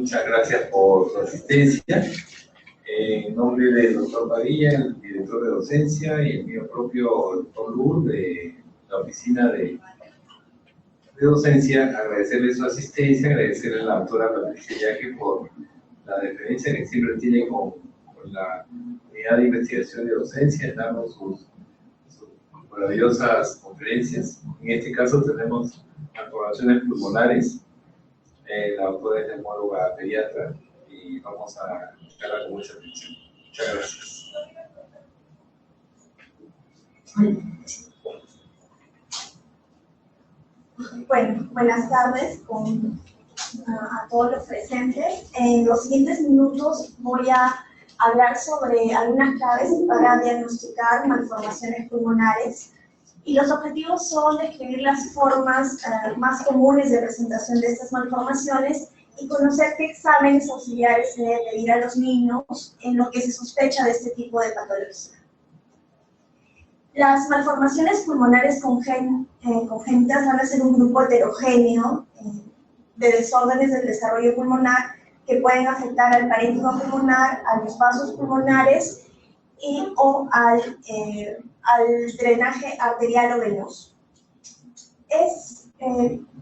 Muchas gracias por su asistencia. En nombre del doctor Padilla, el director de docencia, y el mío propio, doctor Lur, de la oficina de docencia, agradecerle su asistencia, agradecerle a la doctora Patricia Yaque por la deferencia que siempre tiene con la unidad de investigación de docencia, en darnos sus maravillosas conferencias. En este caso tenemos malformaciones pulmonares. La doctora es neumóloga pediatra y vamos a escucharla con mucha atención. Muchas gracias. Bueno, buenas tardes a todos los presentes. En los siguientes minutos voy a hablar sobre algunas claves para diagnosticar malformaciones pulmonares, y los objetivos son describir las formas más comunes de presentación de estas malformaciones y conocer qué exámenes auxiliares se debe pedir a los niños en lo que se sospecha de este tipo de patología. Las malformaciones pulmonares congénitas van a ser un grupo heterogéneo de desórdenes del desarrollo pulmonar que pueden afectar al parénquima pulmonar, a los vasos pulmonares o al drenaje arterial o venoso. Es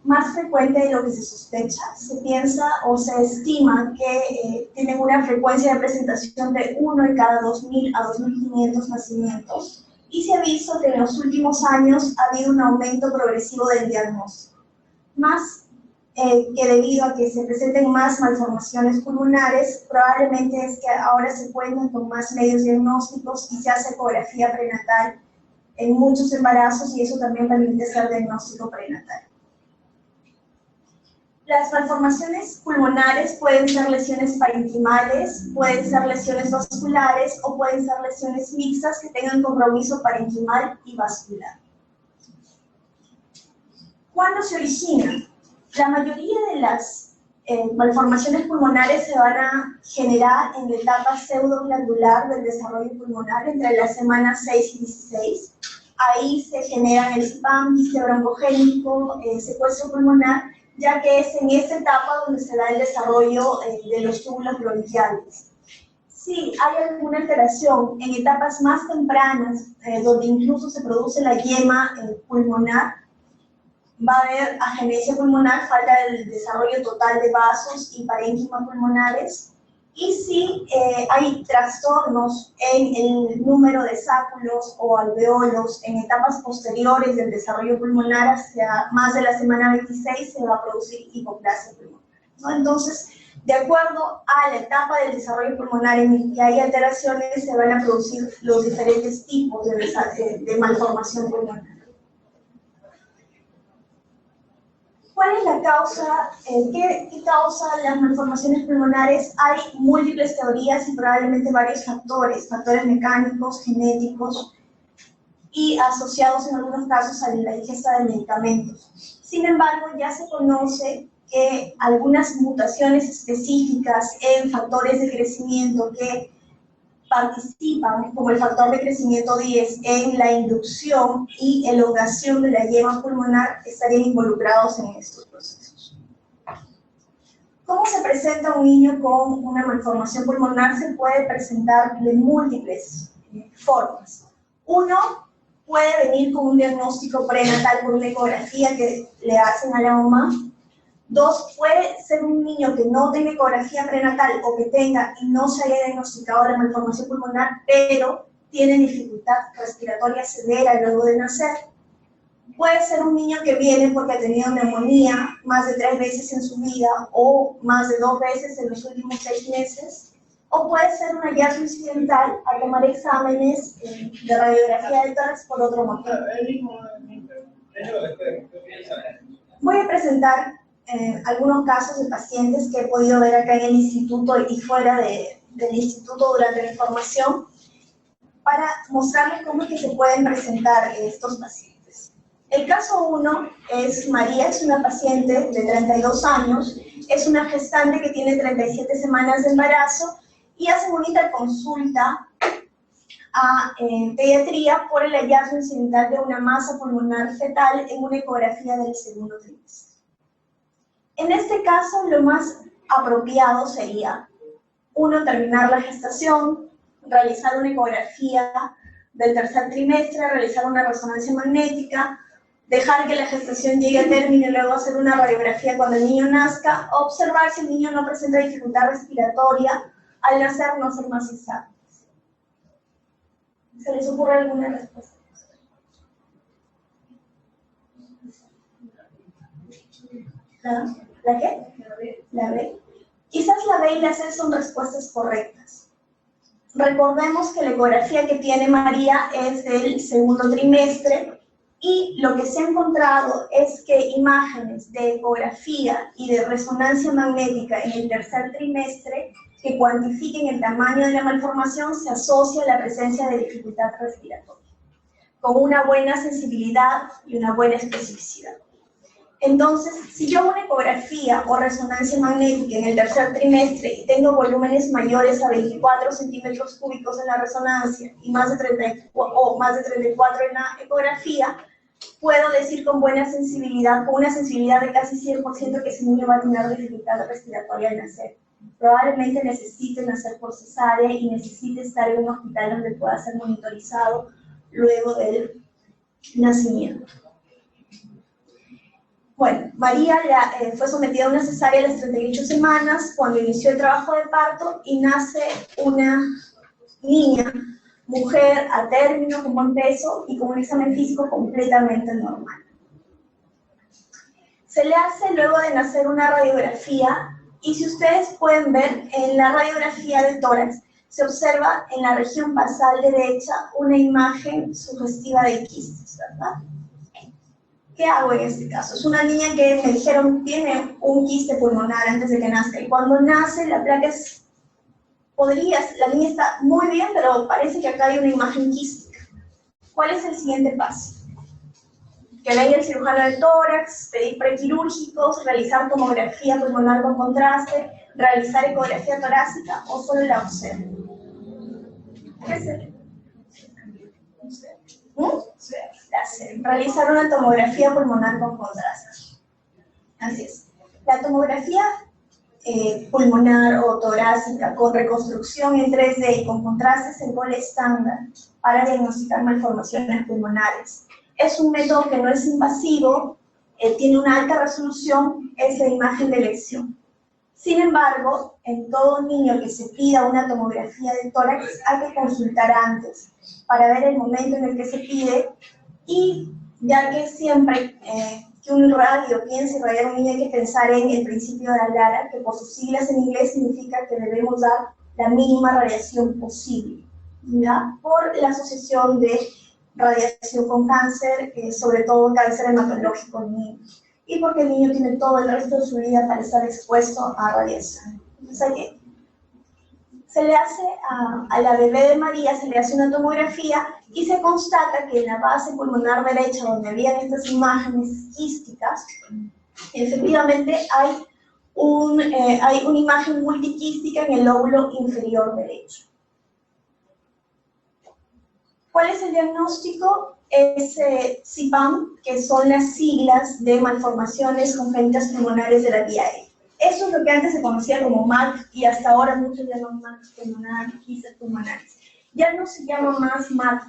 más frecuente de lo que se sospecha. Se piensa o se estima que tienen una frecuencia de presentación de 1 en cada 2.000 a 2.500 nacimientos, y se ha visto que en los últimos años ha habido un aumento progresivo del diagnóstico. Más que debido a que se presenten más malformaciones pulmonares, probablemente es que ahora se cuentan con más medios diagnósticos y se hace ecografía prenatal en muchos embarazos, y eso también permite hacer diagnóstico prenatal. Las malformaciones pulmonares pueden ser lesiones parenquimales, pueden ser lesiones vasculares o pueden ser lesiones mixtas que tengan compromiso parenquimal y vascular. ¿Cuándo se origina? La mayoría de las malformaciones pulmonares se van a generar en la etapa pseudoglandular del desarrollo pulmonar, entre las semanas 6 y 16. Ahí se generan el spam, quiste broncogénico, secuestro pulmonar, ya que es en esta etapa donde se da el desarrollo de los túbulos bronquiales. Si hay alguna alteración en etapas más tempranas, donde incluso se produce la yema pulmonar, va a haber agenesia pulmonar, falta del desarrollo total de vasos y parénquima pulmonares. Y si hay trastornos en el número de sáculos o alveolos en etapas posteriores del desarrollo pulmonar, hacia más de la semana 26, se va a producir hipoplasia pulmonar, ¿no? Entonces, de acuerdo a la etapa del desarrollo pulmonar en que hay alteraciones, se van a producir los diferentes tipos de malformación pulmonar. ¿Cuál es la causa? ¿Qué causa las malformaciones pulmonares? Hay múltiples teorías y probablemente varios factores mecánicos, genéticos y asociados en algunos casos a la ingesta de medicamentos. Sin embargo, ya se conoce que algunas mutaciones específicas en factores de crecimiento que participan, como el factor de crecimiento 10, en la inducción y elongación de la yema pulmonar, estarían involucrados en estos procesos. ¿Cómo se presenta un niño con una malformación pulmonar? Se puede presentar de múltiples formas. Uno, puede venir con un diagnóstico prenatal por una ecografía que le hacen a la mamá. Dos, puede ser un niño que no tenga ecografía prenatal o que tenga y no se haya diagnosticado la malformación pulmonar, pero tiene dificultad respiratoria severa luego de nacer. Puede ser un niño que viene porque ha tenido neumonía más de 3 veces en su vida o más de 2 veces en los últimos 6 meses. O puede ser un hallazgo incidental a tomar exámenes de radiografía de tórax por otro motivo. Voy a presentar algunos casos de pacientes que he podido ver acá en el instituto y fuera del instituto durante la formación, para mostrarles cómo es que se pueden presentar estos pacientes. El caso 1 es María, es una paciente de 32 años, es una gestante que tiene 37 semanas de embarazo y hace una interconsulta a pediatría por el hallazgo incidental de una masa pulmonar fetal en una ecografía del segundo trimestre. En este caso, lo más apropiado sería, uno, terminar la gestación, realizar una ecografía del tercer trimestre, realizar una resonancia magnética, dejar que la gestación llegue a término y luego hacer una radiografía cuando el niño nazca, observar si el niño no presenta dificultad respiratoria, al nacer no hacer más cesáreas. ¿Se les ocurre alguna respuesta? ¿La qué? La B. Quizás la B y la C son respuestas correctas. Recordemos que la ecografía que tiene María es del segundo trimestre y lo que se ha encontrado es que imágenes de ecografía y de resonancia magnética en el tercer trimestre que cuantifiquen el tamaño de la malformación se asocia a la presencia de dificultad respiratoria, con una buena sensibilidad y una buena especificidad. Entonces, si yo hago una ecografía o resonancia magnética en el tercer trimestre y tengo volúmenes mayores a 24 centímetros cúbicos en la resonancia y más de 34 en la ecografía, puedo decir con buena sensibilidad, con una sensibilidad de casi 100% que ese niño va a tener dificultad respiratoria al nacer. Probablemente necesite nacer por cesárea y necesite estar en un hospital donde pueda ser monitorizado luego del nacimiento. Bueno, María fue sometida a una cesárea a las 38 semanas cuando inició el trabajo de parto y nace una niña, mujer a término, con buen peso y con un examen físico completamente normal. Se le hace luego de nacer una radiografía y si ustedes pueden ver en la radiografía del tórax se observa en la región basal derecha una imagen sugestiva de quistes, ¿verdad? ¿Qué hago en este caso? Es una niña que me dijeron tiene un quiste pulmonar antes de que nazca y cuando nace la placa es, la niña está muy bien, pero parece que acá hay una imagen quística. ¿Cuál es el siguiente paso? Que venga el cirujano del tórax, pedir prequirúrgicos, realizar tomografía pulmonar con contraste, realizar ecografía torácica o solo la observo. ¿Qué hacer? Realizar una tomografía pulmonar con contraste. Así es. La tomografía pulmonar o torácica con reconstrucción en 3D y con contraste es el gol estándar para diagnosticar malformaciones pulmonares. Es un método que no es invasivo, tiene una alta resolución, es la imagen de elección. Sin embargo, en todo niño que se pida una tomografía de tórax hay que consultar antes para ver el momento en el que se pide y ya que siempre que un radio piense irradiar a un niño hay que pensar en el principio de Alara, que por sus siglas en inglés significa que debemos dar la mínima radiación posible, ¿ya? Por la asociación de radiación con cáncer, sobre todo cáncer hematológico en niños, y porque el niño tiene todo el resto de su vida para estar expuesto a radiación. Entonces, se le hace a la bebé de María, se le hace una tomografía y se constata que en la base pulmonar derecha, donde habían estas imágenes quísticas, efectivamente hay una imagen multiquística en el lóbulo inferior derecho. ¿Cuál es el diagnóstico? Es CIPAM, que son las siglas de malformaciones congénitas pulmonares de la vía aérea. Eso es lo que antes se conocía como MAC y hasta ahora muchos llaman MAC pulmonar, quistes pulmonares. Ya no se llama más MAC,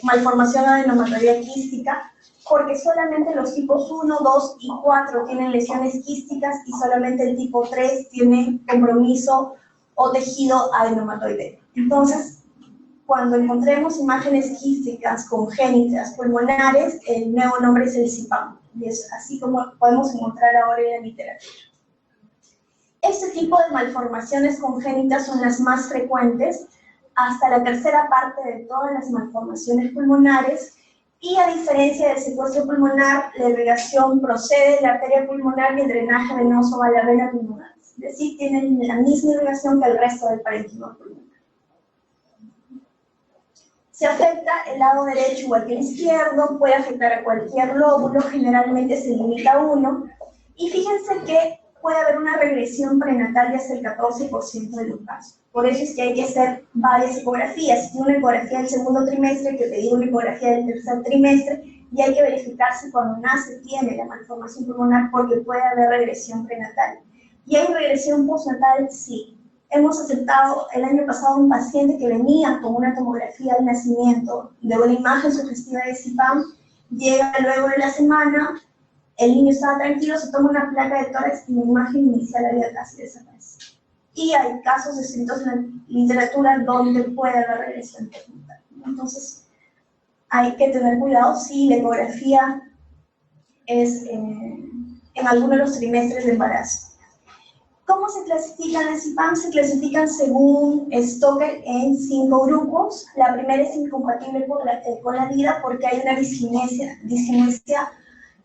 malformación adenomatoidea quística, porque solamente los tipos 1, 2 y 4 tienen lesiones quísticas y solamente el tipo 3 tiene compromiso o tejido adenomatoideo. Entonces, cuando encontremos imágenes quísticas congénitas pulmonares, el nuevo nombre es el CIPAM, y es así como podemos encontrar ahora en la literatura. Este tipo de malformaciones congénitas son las más frecuentes, hasta la tercera parte de todas las malformaciones pulmonares, y a diferencia del secuestro pulmonar, la irrigación procede de la arteria pulmonar y el drenaje venoso va a la vena pulmonar. Es decir, tienen la misma irrigación que el resto del parénquima pulmonar. Se afecta el lado derecho igual que el izquierdo, puede afectar a cualquier lóbulo, generalmente se limita a uno, y fíjense que puede haber una regresión prenatal de hasta el 14% de los casos. Por eso es que hay que hacer varias ecografías. Si tiene una ecografía del segundo trimestre, hay que pedir una ecografía del tercer trimestre, y hay que verificar si cuando nace tiene la malformación pulmonar porque puede haber regresión prenatal. ¿Y hay regresión postnatal? Sí. Hemos aceptado el año pasado un paciente que venía con una tomografía al nacimiento de una imagen sugestiva de CIPAM, llega luego de la semana, el niño estaba tranquilo, se toma una placa de tórax y la imagen inicial había casi desaparecido. Y hay casos descritos en la literatura donde puede haber regresión postnatal. Entonces, hay que tener cuidado si la ecografía es en alguno de los trimestres de embarazo. ¿Cómo se clasifican las CIPAM? Se clasifican según Stoker en 5 grupos. La primera es incompatible con la vida porque hay una disginesia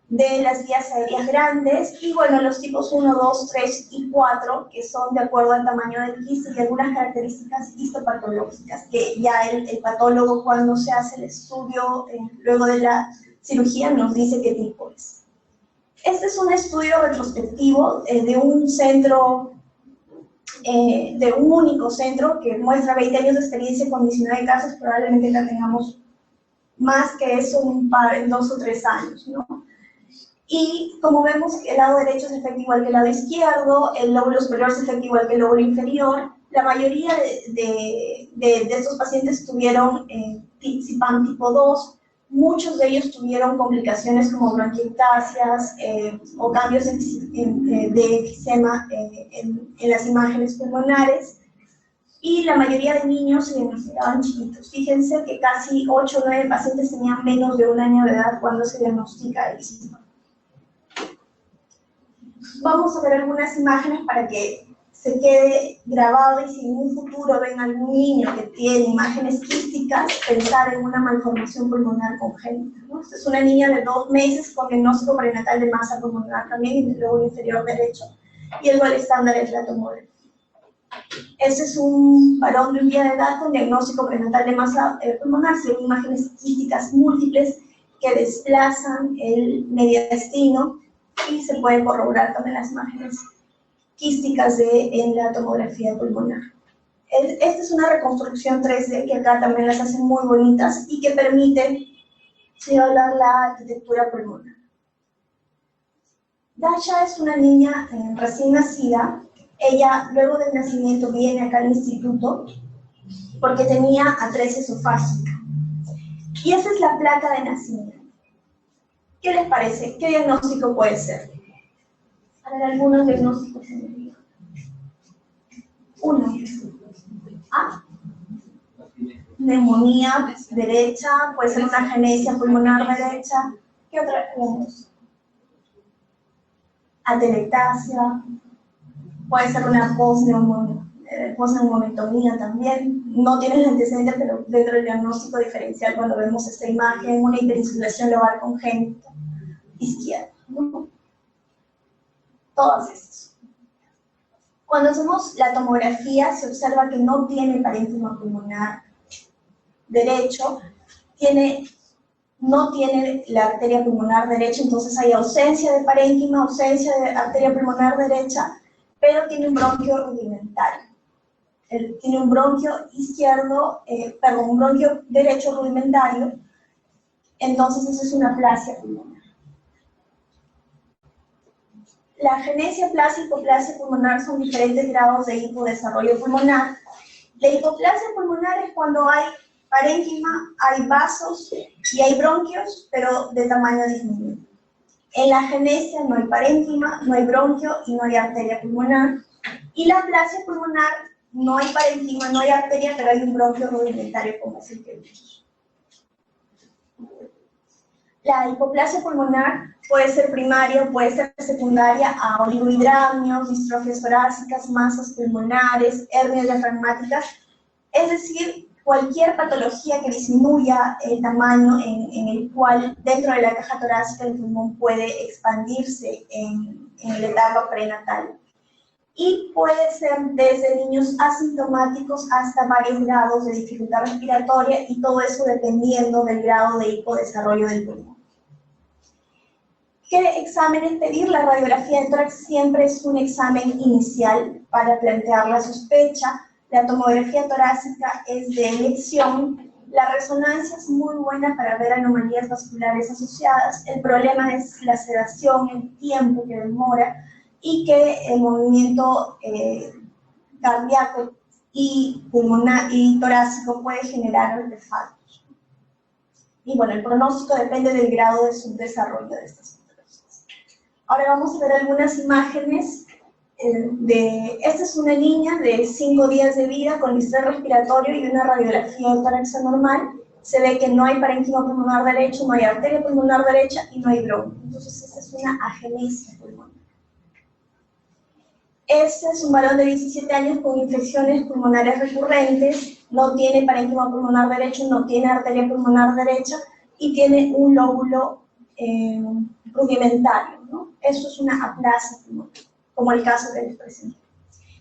de las vías aéreas grandes, y bueno, los tipos 1, 2, 3 y 4, que son de acuerdo al tamaño del quiste y algunas características histopatológicas, que ya el patólogo, cuando se hace el estudio luego de la cirugía, nos dice qué tipo es. Este es un estudio retrospectivo de un centro, de un único centro, que muestra 20 años de experiencia con 19 casos. Probablemente ya tengamos más que eso, un par, en 2 o 3 años, ¿no? Y como vemos, el lado derecho se afecta igual que el lado izquierdo, el lóbulo superior se afecta igual que el lóbulo inferior. La mayoría de estos pacientes tuvieron CIPAM tipo 2, muchos de ellos tuvieron complicaciones como bronquiectasias o cambios de enfisema en las imágenes pulmonares, y la mayoría de niños se diagnosticaban chiquitos. Fíjense que casi 8 o 9 pacientes tenían menos de 1 año de edad cuando se diagnostica el CIPAM. Vamos a ver algunas imágenes para que se quede grabado, y si en un futuro ven algún niño que tiene imágenes quísticas, pensar en una malformación pulmonar congénita, ¿no? Esta es una niña de 2 meses con diagnóstico perinatal de masa pulmonar también en el lóbulo inferior derecho, y el gol estándar es la tomografía. Este es un varón de un día de edad con diagnóstico prenatal de masa pulmonar. Se ven imágenes quísticas múltiples que desplazan el mediastino, y se pueden corroborar también las imágenes quísticas en la tomografía pulmonar. Esta es una reconstrucción 3D que acá también las hacen muy bonitas y que permite evaluar la arquitectura pulmonar. Dasha es una niña recién nacida. Ella, luego del nacimiento, viene acá al instituto porque tenía atresia esofágica. Y esa es la placa de nacimiento. ¿Qué les parece? ¿Qué diagnóstico puede ser? A ver, algunos diagnósticos. Uno. Neumonía derecha, puede ser una agenesia pulmonar derecha. ¿Qué otra tenemos? Atelectasia. Puede ser una postneumotomía también. No tiene el antecedente, pero dentro del diagnóstico diferencial, cuando vemos esta imagen, una hiperinsulación lobar congénita izquierda, ¿no? Todas estas. Cuando hacemos la tomografía, se observa que no tiene parénquima pulmonar derecho, no tiene la arteria pulmonar derecha, entonces hay ausencia de parénquima, ausencia de arteria pulmonar derecha, pero tiene un bronquio rudimentario. Tiene un bronquio izquierdo, un bronquio derecho rudimentario, entonces eso es una aplasia pulmonar. La agenesia, aplasia y hipoplasia pulmonar son diferentes grados de hipodesarrollo pulmonar. La hipoplasia pulmonar es cuando hay parénquima, hay vasos y hay bronquios, pero de tamaño disminuido. En la agenesia no hay parénquima, no hay bronquio y no hay arteria pulmonar. Y la aplasia pulmonar no hay parénquima, no hay arteria, pero hay un bronquio rudimentario como es el que vimos. La hipoplasia pulmonar puede ser primaria, puede ser secundaria a oligohidramios, distrofias torácicas, masas pulmonares, hernias diafragmáticas, es decir, cualquier patología que disminuya el tamaño en el cual dentro de la caja torácica el pulmón puede expandirse en la etapa prenatal. Y puede ser desde niños asintomáticos hasta varios grados de dificultad respiratoria, y todo eso dependiendo del grado de hipodesarrollo del pulmón. ¿Qué exámenes pedir? La radiografía de tórax siempre es un examen inicial para plantear la sospecha. La tomografía torácica es de elección. La resonancia es muy buena para ver anomalías vasculares asociadas. El problema es la sedación, el tiempo que demora. y que el movimiento cardíaco y pulmonar y torácico puede generar artefactos. Y bueno, el pronóstico depende del grado de subdesarrollo de estas patologías. Ahora vamos a ver algunas imágenes. Esta es una niña de 5 días de vida con estrés respiratorio y una radiografía de tórax anormal. Se ve que no hay parénquima pulmonar derecho, no hay arteria pulmonar derecha y no hay bronquio. Entonces esta es una agenesia pulmonar. Este es un varón de 17 años con infecciones pulmonares recurrentes, no tiene parénquima pulmonar derecho, no tiene arteria pulmonar derecha y tiene un lóbulo rudimentario, ¿no? Esto es una aplasia pulmonar, como el caso que les presenté.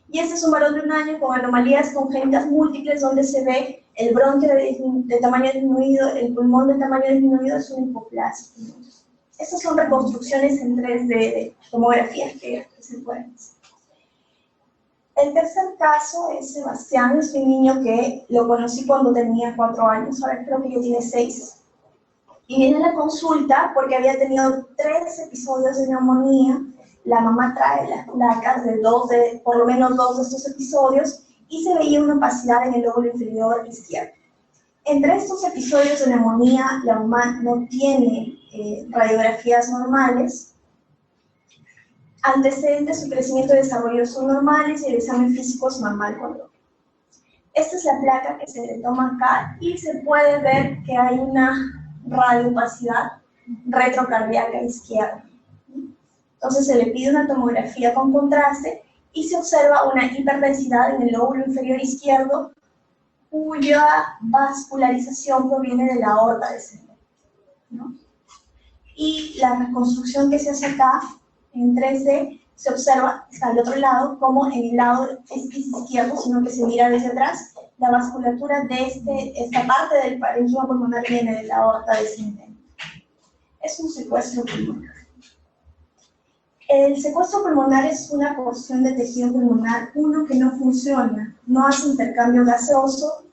Y este es un varón de 1 año con anomalías congénitas múltiples donde se ve el bronquio de tamaño disminuido, el pulmón de tamaño disminuido, es una hipoplasia. Estas son reconstrucciones en 3D de tomografías que se pueden hacer. El tercer caso es Sebastián, es un niño que lo conocí cuando tenía 4 años, ahora creo que ya tiene 6. Y viene a la consulta porque había tenido 3 episodios de neumonía. La mamá trae las placas de por lo menos 2 de estos episodios y se veía una opacidad en el lóbulo inferior izquierdo. Entre estos episodios de neumonía, la mamá no tiene radiografías normales. Antecedentes de su crecimiento y desarrollo son normales y el examen físico es normal. Esta es la placa que se le toma acá y se puede ver que hay una radioopacidad retrocardíaca izquierda. Entonces se le pide una tomografía con contraste y se observa una hiperdensidad en el lóbulo inferior izquierdo cuya vascularización proviene de la aorta descendente, ¿no? Y la reconstrucción que se hace acá en 3D se observa, está al otro lado, como en el lado izquierdo, sino que se mira desde atrás, la vasculatura de esta parte del parénquima pulmonar viene de la aorta descendente. Es un secuestro pulmonar. El secuestro pulmonar es una porción de tejido pulmonar, uno, que no funciona, no hace intercambio gaseoso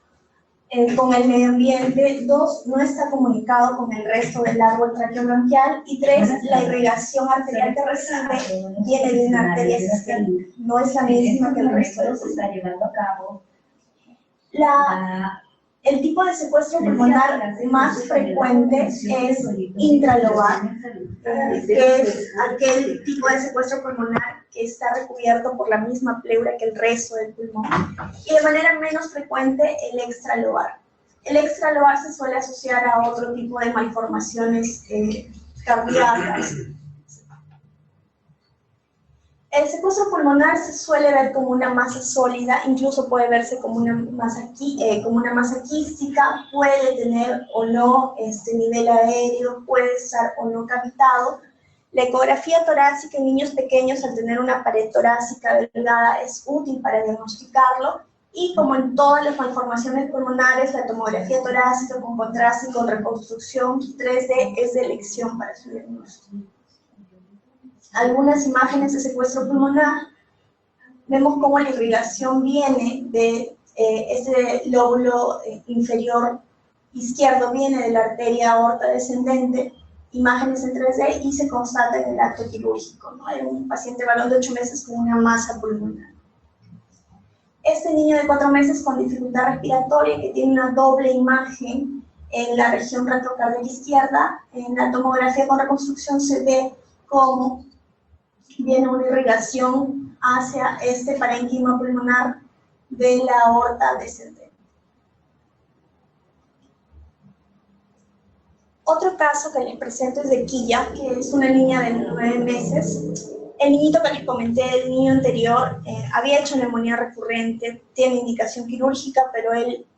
con el medio ambiente, 2, no está comunicado con el resto del árbol traqueobronquial, y 3, la irrigación arterial que recibe viene de una arteria sistémica, no es la misma que el resto de los está llevando a cabo. El tipo de secuestro pulmonar más frecuente es intralobar, que es aquel tipo de secuestro pulmonar que está recubierto por la misma pleura que el resto del pulmón, y de manera menos frecuente el extralobar. El extralobar se suele asociar a otro tipo de malformaciones cardíacas. El secuestro pulmonar se suele ver como una masa sólida, incluso puede verse como una masa quística, puede tener o no nivel aéreo, puede estar o no cavitado. La ecografía torácica en niños pequeños, al tener una pared torácica delgada, es útil para diagnosticarlo, y como en todas las malformaciones pulmonares, la tomografía torácica con contraste y con reconstrucción 3D es de elección para su diagnóstico. Algunas imágenes de secuestro pulmonar, vemos cómo la irrigación viene de ese lóbulo inferior izquierdo, viene de la arteria aorta descendente, imágenes en 3D, y se constata en el acto quirúrgico, ¿no? Hay un paciente varón de 8 meses con una masa pulmonar. Este niño de 4 meses con dificultad respiratoria, que tiene una doble imagen en la región retrocardíaca izquierda, en la tomografía con reconstrucción se ve cómo viene una irrigación hacia este parénquima pulmonar de la aorta descendente. Otro caso que les presento es de Quilla, que es una niña de 9 meses. El niñito que les comenté, el niño anterior, había hecho neumonía recurrente, tiene indicación quirúrgica, pero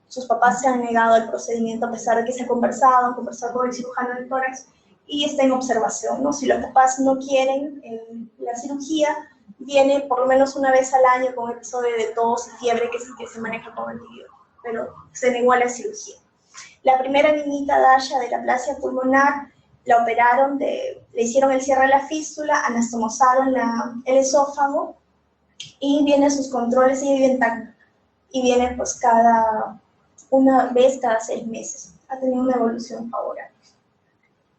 sus papás se han negado al procedimiento a pesar de que se ha conversado con el cirujano del tórax, y está en observación, ¿no? Si los papás no quieren la cirugía, viene por lo menos una vez al año con episodio de tos y fiebre que se maneja con antibiótico, pero se negó a la cirugía. La primera niñita, Dasha, de la aplasia pulmonar, la operaron, le hicieron el cierre de la fístula, anastomosaron el esófago, y vienen sus controles, y viene pues una vez cada 6 meses. Ha tenido una evolución favorable.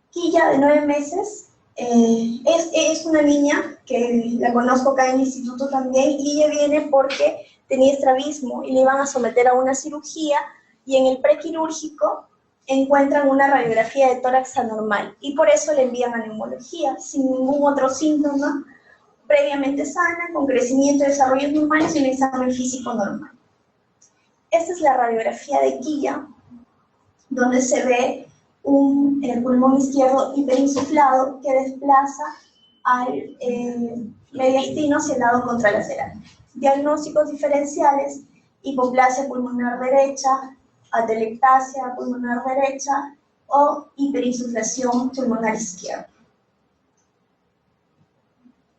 Quilla, de 9 meses, Es una niña que la conozco acá en el instituto también, y ella viene porque tenía estrabismo y le iban a someter a una cirugía, y en el prequirúrgico encuentran una radiografía de tórax anormal y por eso le envían a neumología sin ningún otro síntoma, previamente sana, con crecimiento y desarrollo normales y un examen físico normal. Esta es la radiografía de quilla, donde se ve el pulmón izquierdo hiperinsuflado que desplaza al mediastino hacia el lado contralateral. Diagnósticos diferenciales: hipoplasia pulmonar derecha, atelectasia pulmonar derecha o hiperinsuflación pulmonar izquierda.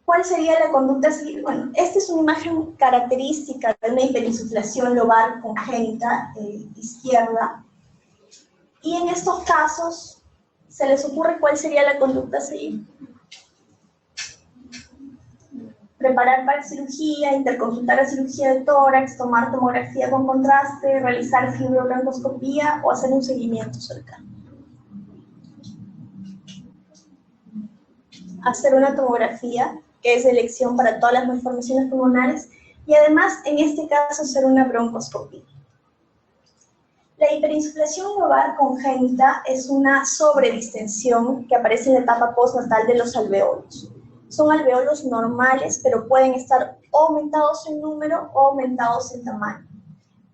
¿Cuál sería la conducta a seguir? Bueno, esta es una imagen característica de una hiperinsuflación lobar congénita izquierda. Y en estos casos, ¿se les ocurre cuál sería la conducta a seguir? Preparar para cirugía, interconsultar a cirugía de tórax, tomar tomografía con contraste, realizar fibrobroncoscopía o hacer un seguimiento cercano. Hacer una tomografía, que es de elección para todas las malformaciones pulmonares, y además, en este caso, hacer una broncoscopía. La hiperinsuflación lobar congénita es una sobredistensión que aparece en la etapa postnatal de los alveolos. Son alveolos normales, pero pueden estar o aumentados en número o aumentados en tamaño.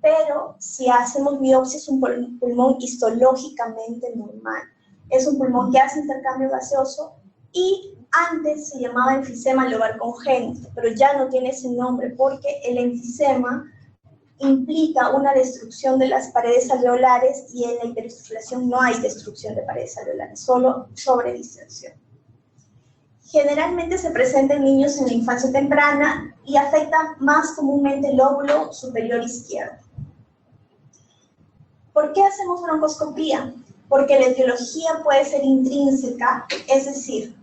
Pero si hacemos biopsia, es un pulmón histológicamente normal. Es un pulmón que hace intercambio gaseoso y antes se llamaba enfisema lobar congénito, pero ya no tiene ese nombre porque el enfisema implica una destrucción de las paredes alveolares y en la hiperinsuflación no hay destrucción de paredes alveolares, solo sobredistensión. Generalmente se presenta en niños en la infancia temprana y afecta más comúnmente el lóbulo superior izquierdo. ¿Por qué hacemos broncoscopía? Porque la etiología puede ser intrínseca, es decir,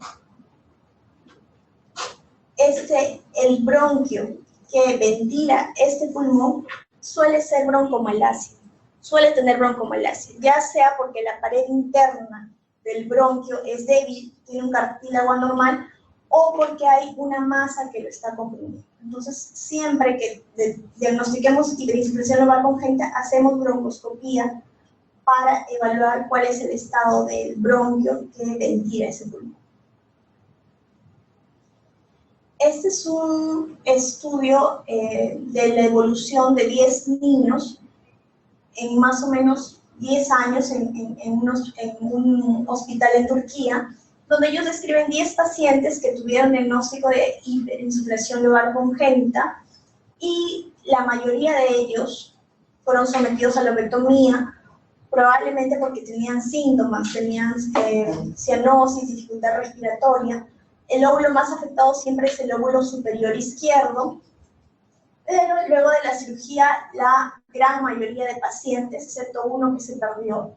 el bronquio que ventila este pulmón suele ser broncomalacia, suele tener broncomalacia, ya sea porque la pared interna del bronquio es débil, tiene un cartílago anormal, o porque hay una masa que lo está comprimiendo. Entonces, siempre que diagnostiquemos hiperinsuflación lobar congénita, hacemos broncoscopía para evaluar cuál es el estado del bronquio que ventila ese pulmón. Este es un estudio de la evolución de 10 niños en más o menos 10 años en un hospital en Turquía, donde ellos describen 10 pacientes que tuvieron diagnóstico de hiperinsuflación lobar congénita y la mayoría de ellos fueron sometidos a lobectomía, probablemente porque tenían síntomas, tenían cianosis, dificultad respiratoria. El lóbulo más afectado siempre es el lóbulo superior izquierdo, pero luego de la cirugía la gran mayoría de pacientes, excepto uno que se perdió,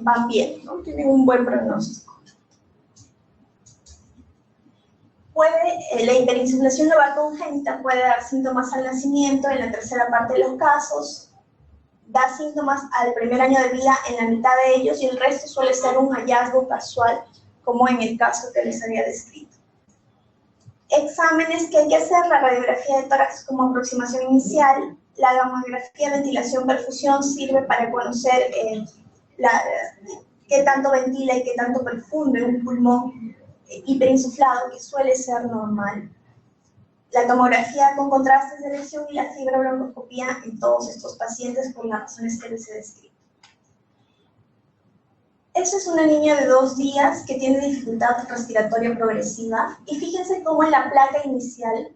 van bien, ¿no? Tienen un buen pronóstico. La hiperinsuflación lobar congénita puede dar síntomas al nacimiento en la tercera parte de los casos, da síntomas al primer año de vida en la mitad de ellos y el resto suele ser un hallazgo casual, como en el caso que les había descrito. Exámenes que hay que hacer: la radiografía de tórax como aproximación inicial, la gamografía, ventilación, perfusión sirve para conocer qué tanto ventila y qué tanto perfunde un pulmón hiperinsuflado, que suele ser normal. La tomografía con contrastes de lesión y la fibrobroncoscopía en todos estos pacientes por las razones que les he descrito. Esta es una niña de 2 días que tiene dificultad respiratoria progresiva y fíjense cómo en la placa inicial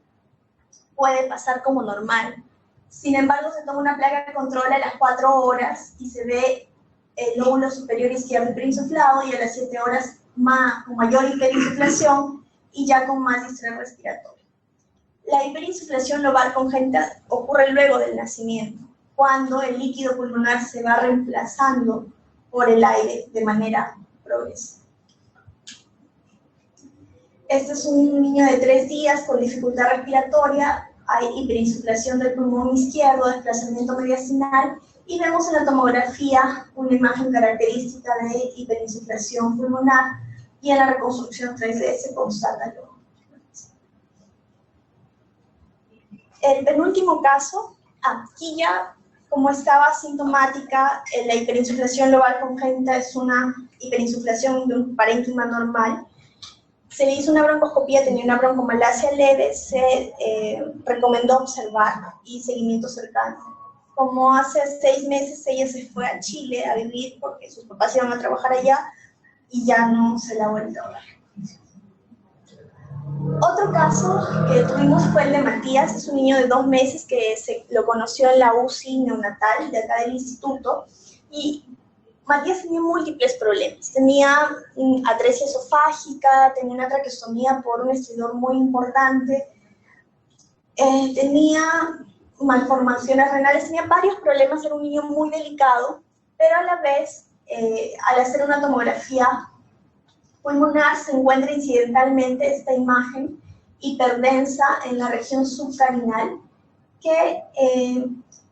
puede pasar como normal. Sin embargo, se toma una placa de control a las 4 horas y se ve el lóbulo superior izquierdo hiperinsuflado y a las 7 horas con mayor hiperinsuflación y ya con más distrés respiratorio. La hiperinsuflación lobar congénita ocurre luego del nacimiento, cuando el líquido pulmonar se va reemplazando por el aire de manera progresiva. Este es un niño de 3 días con dificultad respiratoria, hay hiperinsuflación del pulmón izquierdo, desplazamiento mediastinal, y vemos en la tomografía una imagen característica de hiperinsuflación pulmonar y en la reconstrucción 3D se constata lo. El penúltimo caso, aquí ya, como estaba asintomática, la hiperinsuflación lobar congénita es una hiperinsuflación de un parénquima normal. Se le hizo una broncoscopía, tenía una broncomalacia leve, se recomendó observar y seguimiento cercano. Como hace 6 meses ella se fue a Chile a vivir porque sus papás iban a trabajar allá y ya no se la ha vuelto a ver. Otro caso que tuvimos fue el de Matías, es un niño de 2 meses que lo conoció en la UCI neonatal de acá del instituto, y Matías tenía múltiples problemas. Tenía atresia esofágica, tenía una traqueostomía por un estridor muy importante, tenía malformaciones renales, tenía varios problemas, era un niño muy delicado, pero a la vez, al hacer una tomografía pulmonar, se encuentra incidentalmente esta imagen hiperdensa en la región subcarinal que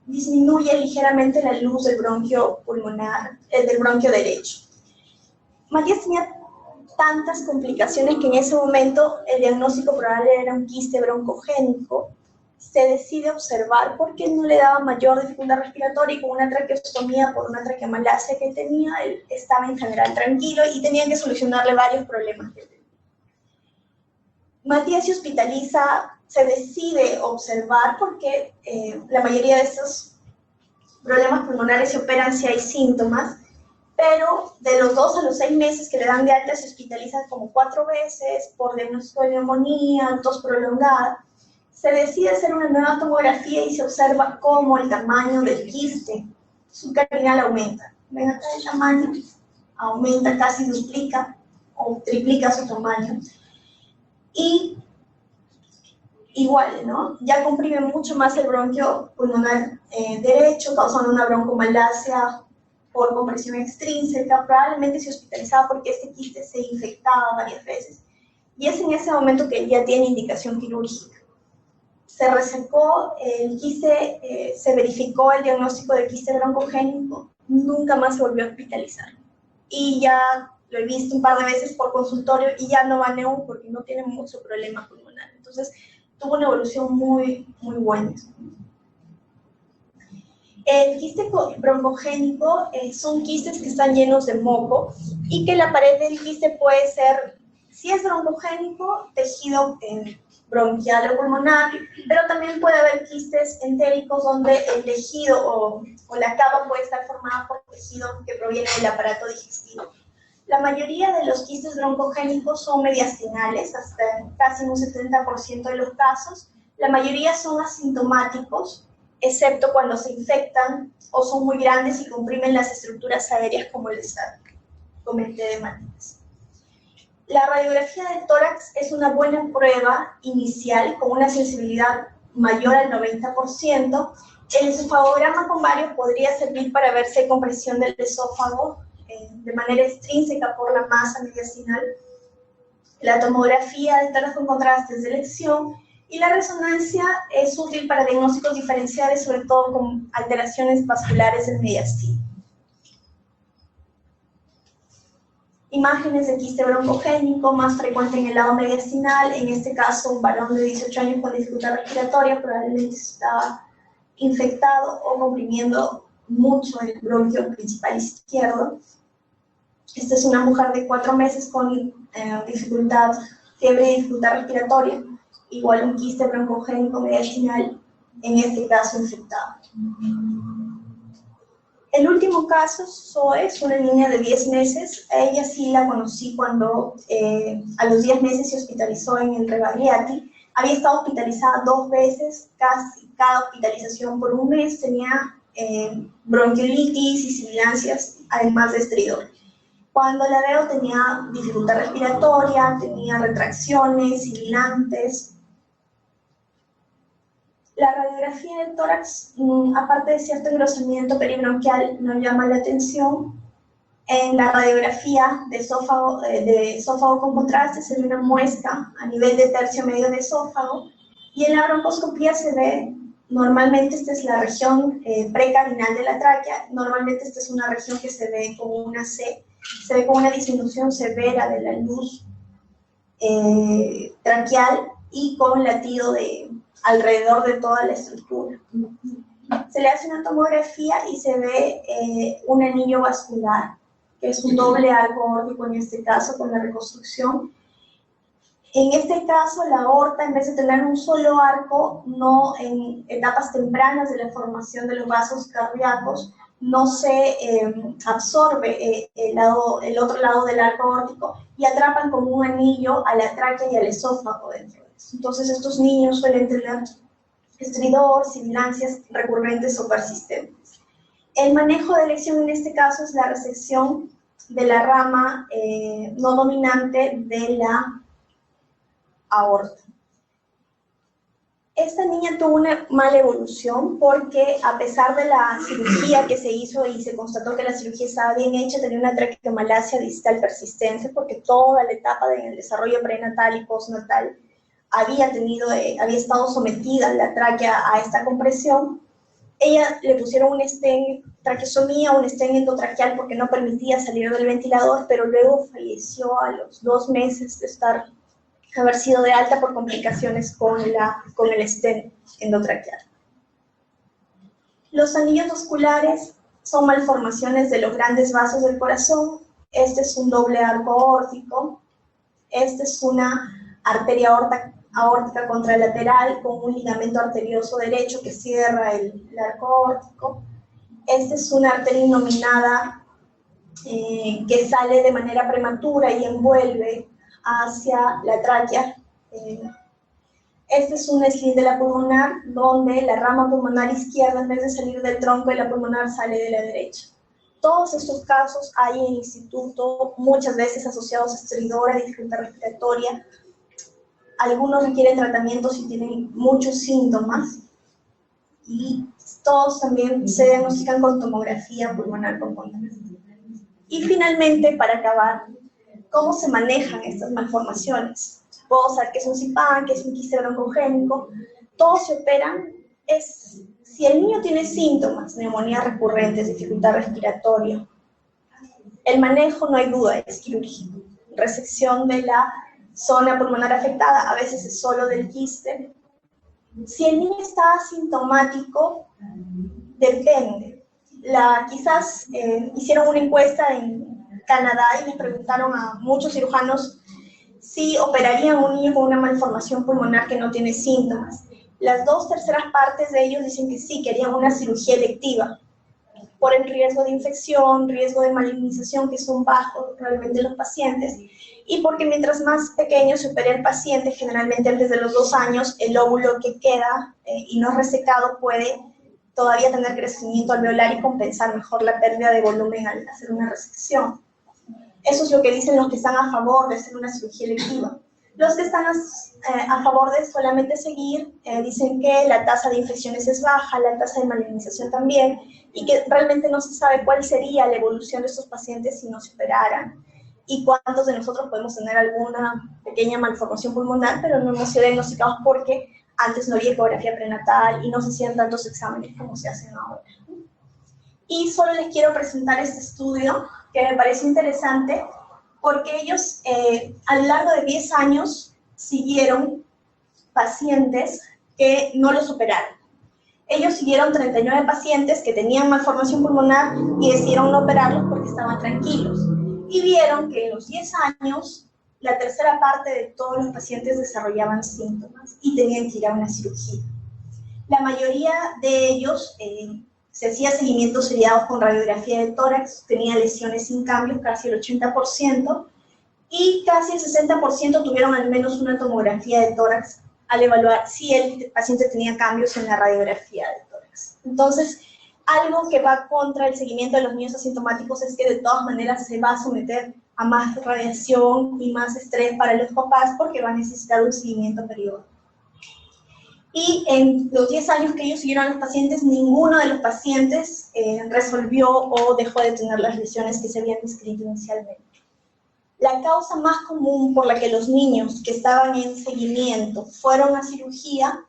disminuye ligeramente la luz del bronquio pulmonar, del bronquio derecho. Matías tenía tantas complicaciones que en ese momento el diagnóstico probable era un quiste broncogénico. Se decide observar porque no le daba mayor dificultad respiratoria, y con una traqueostomía por una traqueomalacia que tenía, él estaba en general tranquilo y tenían que solucionarle varios problemas que tenía. Matías se hospitaliza, se decide observar porque la mayoría de estos problemas pulmonares se operan si hay síntomas, pero de los 2 a los 6 meses que le dan de alta se hospitaliza como 4 veces por diagnóstico de neumonía, tos prolongada. Se decide hacer una nueva tomografía y se observa cómo el tamaño del quiste subcarinal aumenta. Ven acá, el tamaño aumenta, casi duplica o triplica su tamaño. Y igual, ¿no? Ya comprime mucho más el bronquio pulmonar derecho, causando una broncomalacia por compresión extrínseca. Probablemente se hospitalizaba porque este quiste se infectaba varias veces. Y es en ese momento que ya tiene indicación quirúrgica. Se resecó el quiste, se verificó el diagnóstico de quiste broncogénico, nunca más se volvió a hospitalizar. Y ya lo he visto un par de veces por consultorio y ya no va a NEU porque no tiene mucho problema pulmonar. Entonces, tuvo una evolución muy, muy buena. El quiste broncogénico son quistes que están llenos de moco y que la pared del quiste puede ser, si es broncogénico, tejido bronquial o pulmonar, pero también puede haber quistes entéricos donde el tejido o la capa puede estar formada por tejido que proviene del aparato digestivo. La mayoría de los quistes broncogénicos son mediastinales, hasta casi un 70% de los casos. La mayoría son asintomáticos, excepto cuando se infectan o son muy grandes y comprimen las estructuras aéreas, como les comenté de Matías. La radiografía del tórax es una buena prueba inicial con una sensibilidad mayor al 90%. El esofagograma con varios podría servir para ver si hay compresión del esófago de manera extrínseca por la masa mediastinal. La tomografía del tórax con contraste es de elección y la resonancia es útil para diagnósticos diferenciales, sobre todo con alteraciones vasculares del mediastino. Imágenes de quiste broncogénico, más frecuente en el lado mediastinal, en este caso un varón de 18 años con dificultad respiratoria, probablemente estaba infectado o comprimiendo mucho el bronquio principal izquierdo. Esta es una mujer de 4 meses con dificultad, fiebre y dificultad respiratoria, igual un quiste broncogénico mediastinal, en este caso infectado. El último caso, Zoe, es una niña de 10 meses. A ella sí la conocí cuando a los 10 meses se hospitalizó en el Rebagliati. Había estado hospitalizada 2 veces, casi cada hospitalización por 1 mes. Tenía bronquiolitis y sibilancias, además de estridor. Cuando la veo tenía dificultad respiratoria, tenía retracciones, sibilantes. La radiografía del tórax, aparte de cierto engrosamiento peribronquial, no llama la atención. En la radiografía de esófago con contraste se ve una muesca a nivel de tercio medio de esófago, y en la broncoscopía se ve, normalmente esta es la región precarinal de la tráquea, normalmente esta es una región que se ve como una C, se ve con una disminución severa de la luz branquial y con latido alrededor de toda la estructura. Se le hace una tomografía y se ve un anillo vascular, que es un doble arco aórtico en este caso, con la reconstrucción. En este caso, la aorta, en vez de tener un solo arco, no en etapas tempranas de la formación de los vasos cardíacos, no se absorbe el otro lado del arco aórtico y atrapan como un anillo a la tráquea y al esófago dentro de eso. Entonces, estos niños suelen tener estridor, sibilancias recurrentes o persistentes. El manejo de elección en este caso es la resección de la rama no dominante de la aorta. Esta niña tuvo una mala evolución porque a pesar de la cirugía que se hizo y se constató que la cirugía estaba bien hecha, tenía una traqueomalacia distal persistente porque toda la etapa del desarrollo prenatal y postnatal había estado sometida la tráquea a esta compresión. Ella le pusieron un stent traqueostomía, un stent endotraqueal porque no permitía salir del ventilador, pero luego falleció a los 2 meses de haber sido de alta por complicaciones con el stent endotraqueal. Los anillos vasculares son malformaciones de los grandes vasos del corazón. Este es un doble arco aórtico. Este es una arteria aórtica contralateral con un ligamento arterioso derecho que cierra el arco aórtico. Esta es una arteria innominada que sale de manera prematura y envuelve hacia la tráquea. Este es un esclerótica pulmonar donde la rama pulmonar izquierda, en vez de salir del tronco de la pulmonar, sale de la derecha. Todos estos casos hay en el instituto, muchas veces asociados a estridor, a dificultad respiratoria. Algunos requieren tratamiento si tienen muchos síntomas y todos también se diagnostican con tomografía pulmonar por contraste. Y finalmente, para acabar, ¿cómo se manejan estas malformaciones? Puedo saber que es un CIPAN, que es un quiste broncogénico, todos se operan. Si el niño tiene síntomas, neumonía recurrentes, dificultad respiratoria, el manejo no hay duda, es quirúrgico. Resección de la zona pulmonar afectada, a veces es solo del quiste. Si el niño está asintomático, depende. Quizás hicieron una encuesta en Canadá y les preguntaron a muchos cirujanos si operarían a un niño con una malformación pulmonar que no tiene síntomas. Las 2/3 partes de ellos dicen que sí, que harían una cirugía electiva por el riesgo de infección, riesgo de malignización, que son bajos realmente los pacientes, y porque mientras más pequeño se opere el paciente, generalmente antes de los 2 años, el óvulo que queda y no resecado puede todavía tener crecimiento alveolar y compensar mejor la pérdida de volumen al hacer una resección. Eso es lo que dicen los que están a favor de hacer una cirugía electiva. Los que están a favor de solamente seguir dicen que la tasa de infecciones es baja, la tasa de malignización también, y que realmente no se sabe cuál sería la evolución de estos pacientes si no se operaran, y cuántos de nosotros podemos tener alguna pequeña malformación pulmonar, pero no hemos sido diagnosticados porque antes no había ecografía prenatal y no se hacían tantos exámenes como se hacen ahora. Y solo les quiero presentar este estudio que me parece interesante porque ellos a lo largo de 10 años siguieron pacientes que no los operaron. Ellos siguieron 39 pacientes que tenían malformación pulmonar y decidieron no operarlos porque estaban tranquilos. Y vieron que en los 10 años, la tercera parte de todos los pacientes desarrollaban síntomas y tenían que ir a una cirugía. La mayoría de ellos se hacía seguimientos seriados con radiografía de tórax, tenía lesiones sin cambios, casi el 80%, y casi el 60% tuvieron al menos una tomografía de tórax al evaluar si el paciente tenía cambios en la radiografía de tórax. Entonces, algo que va contra el seguimiento de los niños asintomáticos es que de todas maneras se va a someter a más radiación y más estrés para los papás porque va a necesitar un seguimiento periódico. Y en los 10 años que ellos siguieron a los pacientes, ninguno de los pacientes resolvió o dejó de tener las lesiones que se habían descrito inicialmente. La causa más común por la que los niños que estaban en seguimiento fueron a cirugía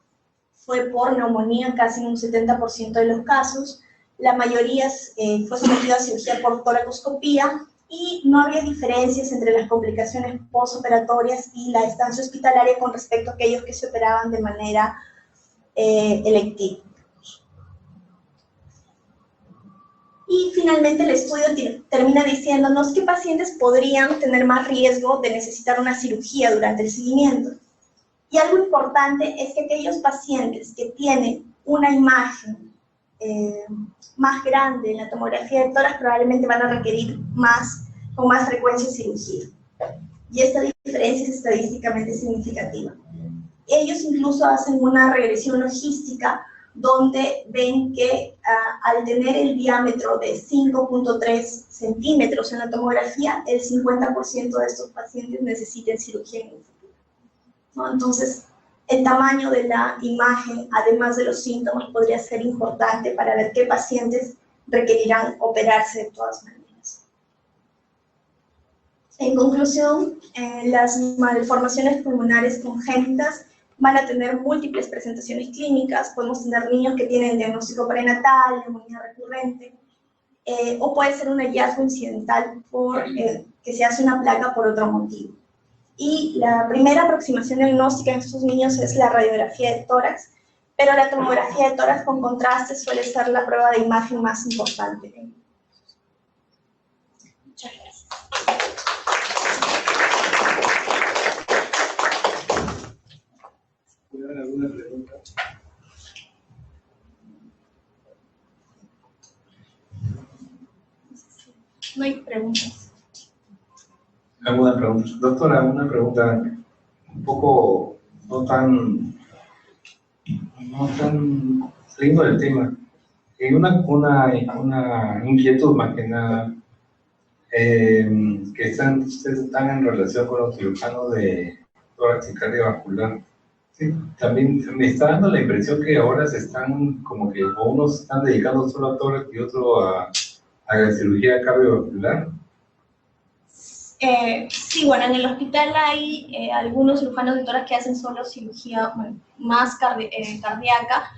fue por neumonía, casi en un 70% de los casos. La mayoría fue sometida a cirugía por toracoscopía y no había diferencias entre las complicaciones postoperatorias y la estancia hospitalaria con respecto a aquellos que se operaban de manera electiva. Y finalmente el estudio termina diciéndonos qué pacientes podrían tener más riesgo de necesitar una cirugía durante el seguimiento. Y algo importante es que aquellos pacientes que tienen una imagen más grande en la tomografía de tórax probablemente van a requerir con más frecuencia cirugía. Y esta diferencia es estadísticamente significativa. Ellos incluso hacen una regresión logística donde ven que al tener el diámetro de 5.3 centímetros en la tomografía, el 50% de estos pacientes necesiten cirugía en un futuro, ¿no? Entonces, el tamaño de la imagen, además de los síntomas, podría ser importante para ver qué pacientes requerirán operarse de todas maneras. En conclusión, las malformaciones pulmonares congénitas van a tener múltiples presentaciones clínicas. Podemos tener niños que tienen diagnóstico prenatal, neumonía recurrente, o puede ser un hallazgo incidental que se hace una placa por otro motivo. Y la primera aproximación diagnóstica en estos niños es la radiografía de tórax, pero la tomografía de tórax con contraste suele ser la prueba de imagen más importante. Muchas gracias. ¿Alguna pregunta? No hay preguntas. ¿Alguna pregunta? Doctora, una pregunta un poco no tan saliendo del tema. Una inquietud más que nada, que ustedes están en relación con los cirujanos de tórax y cardiovascular. Sí, también me está dando la impresión que ahora se están como que unos están dedicando solo a tórax y otro a la cirugía cardiovascular. Sí, bueno, en el hospital hay algunos cirujanos de tórax que hacen solo cirugía más cardíaca,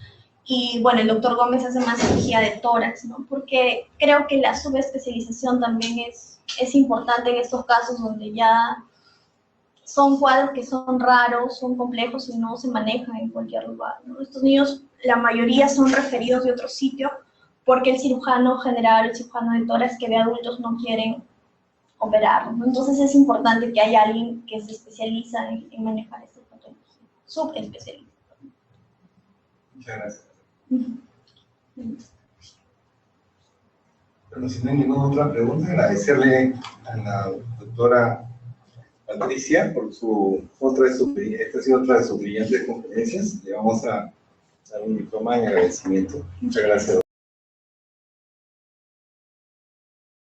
y bueno, el doctor Gómez hace más cirugía de tórax, ¿no? Porque creo que la subespecialización también es importante en estos casos donde ya son cuadros que son raros, son complejos y no se manejan en cualquier lugar, ¿no? Estos niños, la mayoría son referidos de otro sitio porque el cirujano general, el cirujano de tórax que ve adultos no quieren operarlo, ¿no? Entonces es importante que haya alguien que se especializa en manejar esta patología, subespecialista. Muchas gracias. Bueno, si no hay ninguna otra pregunta, agradecerle a la doctora Patricia por esta ha sido otra de sus brillantes conferencias. Le vamos a dar un diploma en agradecimiento. Muchas gracias, doctora.